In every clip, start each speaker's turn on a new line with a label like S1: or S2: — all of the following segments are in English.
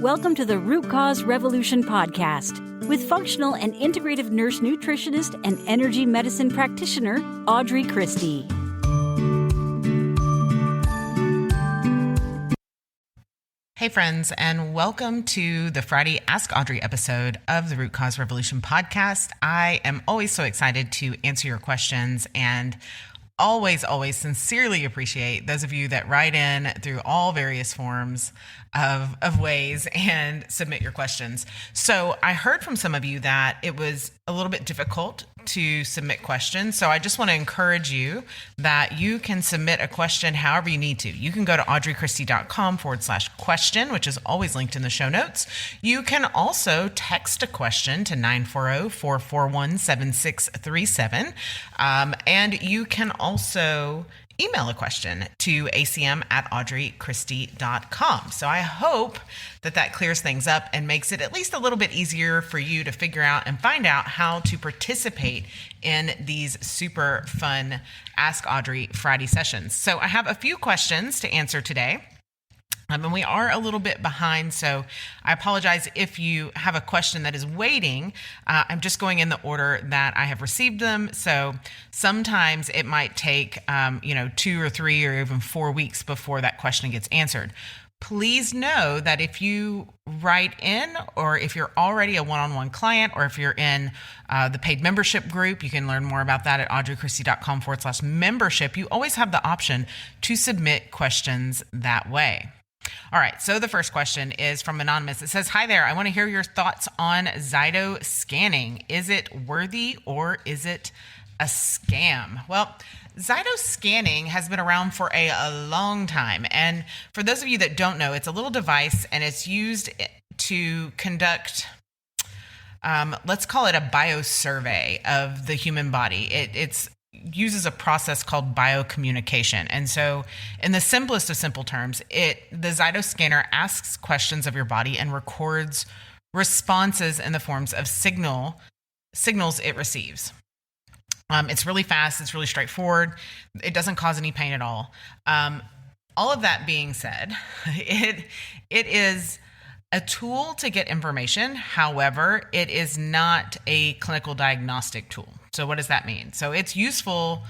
S1: Welcome to the Root Cause Revolution podcast with functional and integrative nurse nutritionist and energy medicine practitioner, Audrey Christie.
S2: Hey friends, and welcome to the Friday Ask Audrey episode of the Root Cause Revolution podcast. I am always so excited to answer your questions and always sincerely appreciate those of you that write in through all various forms of ways and submit your questions. So I heard from some of you that it was a little bit difficult to submit questions. So I just want to encourage you that you can submit a question however you need to. You can go to audreychristie.com/question, which is always linked in the show notes. You can also text a question to 940-441-7637. And you can also email a question to acm@audreychristie.com. So I hope that clears things up and makes it at least a little bit easier for you to figure out and find out how to participate in these super fun Ask Audrey Friday sessions. So I have a few questions to answer today. And we are a little bit behind, so I apologize if you have a question that is waiting. I'm just going in the order that I have received them. So sometimes it might take, 2 or 3 or even 4 weeks before that question gets answered. Please know that if you write in, or if you're already a one-on-one client, or if you're in the paid membership group, you can learn more about that at audreychristie.com/membership. You always have the option to submit questions that way. All right, so the first question is from Anonymous. It says, "Hi there, I want to hear your thoughts on Zyto scanning. Is it worthy or is it a scam?" Well, Zyto scanning has been around for a long time. And for those of you that don't know, it's a little device and it's used to conduct, let's call it a biosurvey of the human body. It's uses a process called biocommunication. And so in the simplest of simple terms, the Zyto scanner asks questions of your body and records responses in the forms of signals it receives. It's really fast. It's really straightforward. It doesn't cause any pain at all. All of that being said, it is a tool to get information. However, it is not a clinical diagnostic tool. So what does that mean? So it's useful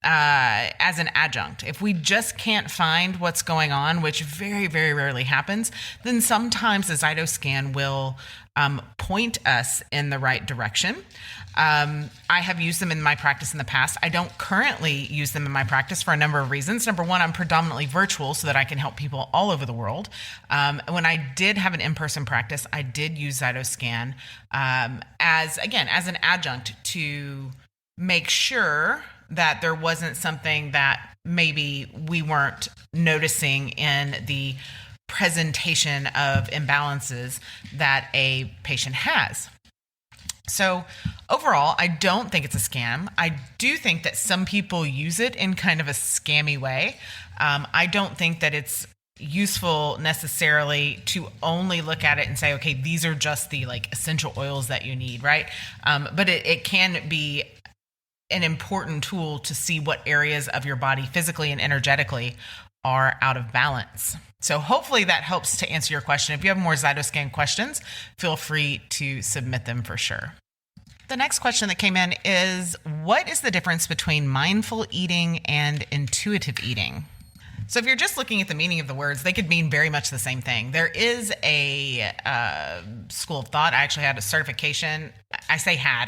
S2: as an adjunct. If we just can't find what's going on, which very, very rarely happens, then sometimes the Zyto scan will point us in the right direction. I have used them in my practice in the past. I don't currently use them in my practice for a number of reasons. Number one, I'm predominantly virtual so that I can help people all over the world. When I did have an in-person practice, I did use Zyto scan as an adjunct to make sure that there wasn't something that maybe we weren't noticing in the presentation of imbalances that a patient has. So overall, I don't think it's a scam. I do think that some people use it in kind of a scammy way. I don't think that it's useful necessarily to only look at it and say, okay, these are just the essential oils that you need, right? But it can be an important tool to see what areas of your body physically and energetically are out of balance. So hopefully that helps to answer your question. If you have more Zyto scan questions, feel free to submit them for sure. The next question that came in is, what is the difference between mindful eating and intuitive eating? So if you're just looking at the meaning of the words, they could mean very much the same thing. There is a school of thought. I actually had a certification. I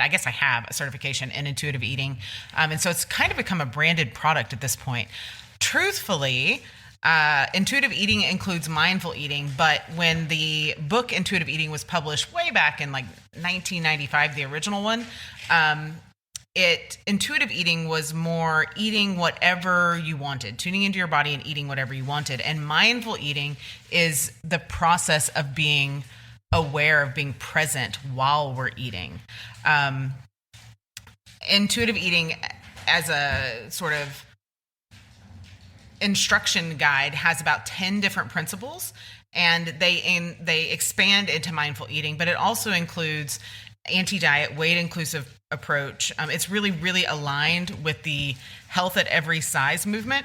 S2: guess I have a certification in intuitive eating. And so it's kind of become a branded product at this point. Truthfully, intuitive eating includes mindful eating, but when the book Intuitive Eating was published way back in 1995, the original one, intuitive eating was more eating whatever you wanted, tuning into your body and eating whatever you wanted. And mindful eating is the process of being aware, of being present while we're eating. Intuitive eating as a sort of instruction guide has about 10 different principles, and they expand into mindful eating, but it also includes anti-diet, weight-inclusive approach. It's really, really aligned with the health at every size movement.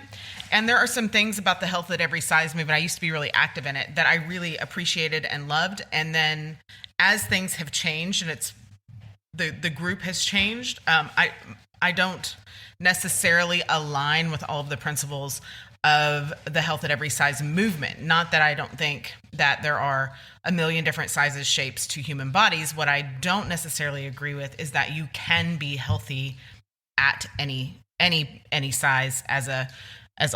S2: And there are some things about the Health at Every Size movement, I used to be really active in it, that I really appreciated and loved. And then as things have changed and the group has changed, I don't necessarily align with all of the principles of the Health at Every Size movement. Not that I don't think that there are a million different sizes, shapes to human bodies. What I don't necessarily agree with is that you can be healthy at any size as a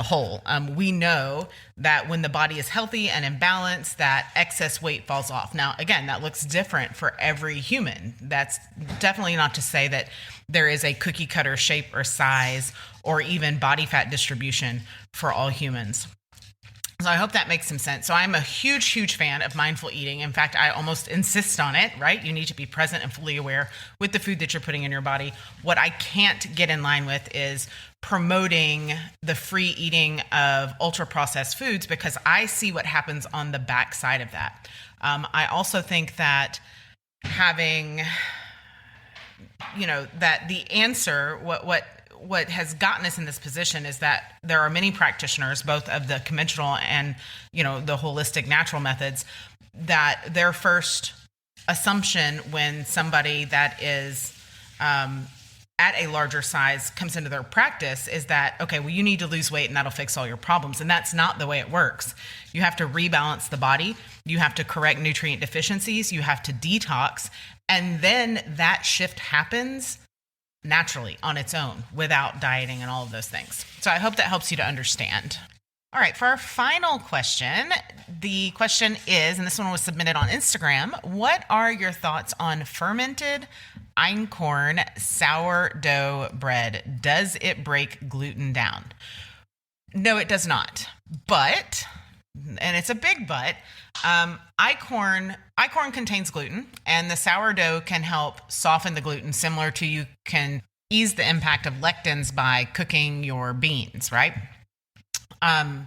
S2: whole. We know that when the body is healthy and in balance, that excess weight falls off. Now, again, that looks different for every human. That's definitely not to say that there is a cookie cutter shape or size or even body fat distribution for all humans. So I hope that makes some sense. So I'm a huge, huge fan of mindful eating. In fact, I almost insist on it, right? You need to be present and fully aware with the food that you're putting in your body. What I can't get in line with is promoting the free eating of ultra-processed foods, because I see what happens on the backside of that. I also think that having, that the answer, what has gotten us in this position is that there are many practitioners, both of the conventional and, the holistic natural methods, that their first assumption when somebody that is at a larger size comes into their practice is that, okay, well, you need to lose weight and that'll fix all your problems. And that's not the way it works. You have to rebalance the body. You have to correct nutrient deficiencies. You have to detox. And then that shift happens naturally on its own without dieting and all of those things. So I hope that helps you to understand. All right, for our final question, the question is, and this one was submitted on Instagram, what are your thoughts on fermented Einkorn sourdough bread? Does it break gluten down? No, it does not. But, and it's a big but, Einkorn contains gluten, and the sourdough can help soften the gluten, similar to you can ease the impact of lectins by cooking your beans, right? The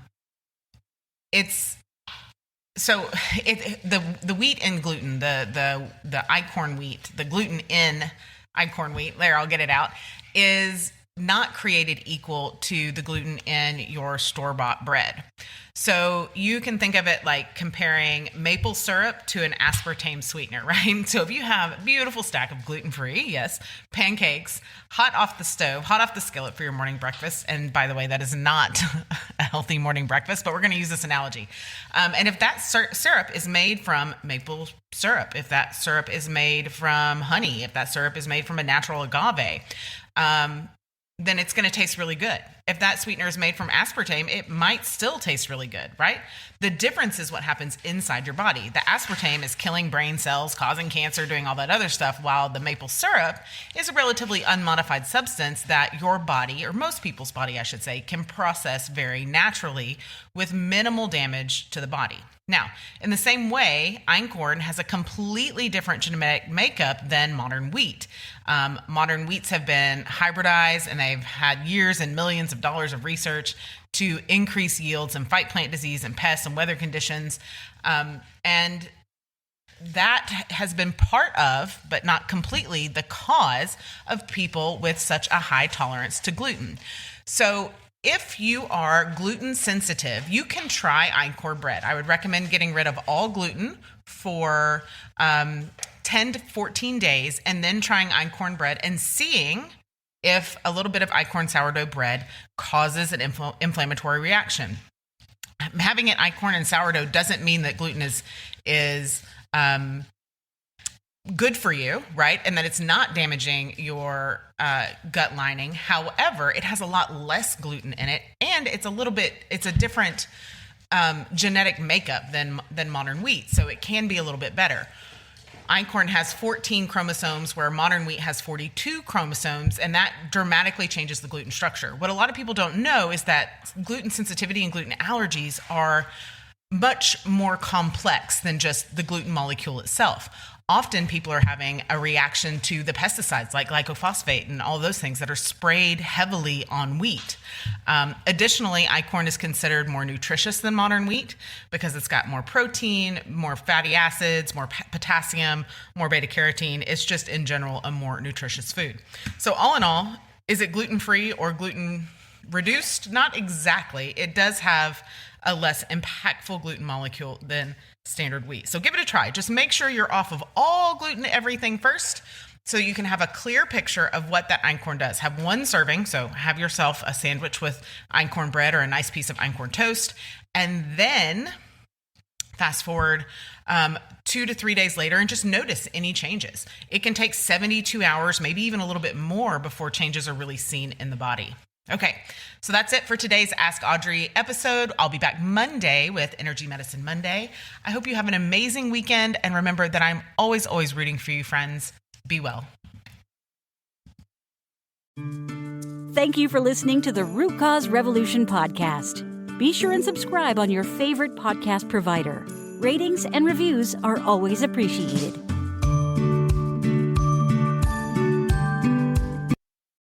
S2: wheat in gluten, the Einkorn wheat, the gluten in Einkorn wheat, there, I'll get it out, is not created equal to the gluten in your store-bought bread. So you can think of it like comparing maple syrup to an aspartame sweetener, right? So if you have a beautiful stack of gluten-free, yes, pancakes, hot off the stove, hot off the skillet for your morning breakfast, and by the way, that is not a healthy morning breakfast, but we're going to use this analogy. And if that syrup is made from maple syrup, if that syrup is made from honey, if that syrup is made from a natural agave, then it's going to taste really good. If that sweetener is made from aspartame, it might still taste really good, right? The difference is what happens inside your body. The aspartame is killing brain cells, causing cancer, doing all that other stuff, while the maple syrup is a relatively unmodified substance that your body, or most people's body, I should say, can process very naturally with minimal damage to the body. Now, in the same way, Einkorn has a completely different genetic makeup than modern wheat. Modern wheats have been hybridized, and they've had years and millions of dollars of research to increase yields and fight plant disease and pests and weather conditions. And that has been part of, but not completely, the cause of people with such a high tolerance to gluten. So if you are gluten sensitive, you can try Einkorn bread. I would recommend getting rid of all gluten for 10 to 14 days and then trying Einkorn bread and seeing if a little bit of Einkorn sourdough bread causes an inflammatory reaction. Having it Einkorn and sourdough doesn't mean that gluten is good for you, right? And that it's not damaging your gut lining. However, it has a lot less gluten in it, and it's a different genetic makeup than modern wheat. So it can be a little bit better. Einkorn has 14 chromosomes, where modern wheat has 42 chromosomes, and that dramatically changes the gluten structure. What a lot of people don't know is that gluten sensitivity and gluten allergies are much more complex than just the gluten molecule itself. Often people are having a reaction to the pesticides like glyphosate and all those things that are sprayed heavily on wheat. Additionally, Einkorn is considered more nutritious than modern wheat because it's got more protein, more fatty acids, more potassium, more beta carotene. It's just in general a more nutritious food. So all in all, is it gluten-free or gluten reduced, not exactly. It does have a less impactful gluten molecule than standard wheat. So give it a try. Just make sure you're off of all gluten everything first, so you can have a clear picture of what that einkorn does. Have one serving, so have yourself a sandwich with einkorn bread or a nice piece of einkorn toast, and then fast forward 2 to 3 days later and just notice any changes. It can take 72 hours, maybe even a little bit more, before changes are really seen in the body. Okay, so that's it for today's Ask Audrey episode. I'll be back Monday with Energy Medicine Monday. I hope you have an amazing weekend, and remember that I'm always rooting for you, friends. Be well.
S1: Thank you for listening to the Root Cause Revolution podcast. Be sure and subscribe on your favorite podcast provider. Ratings and reviews are always appreciated.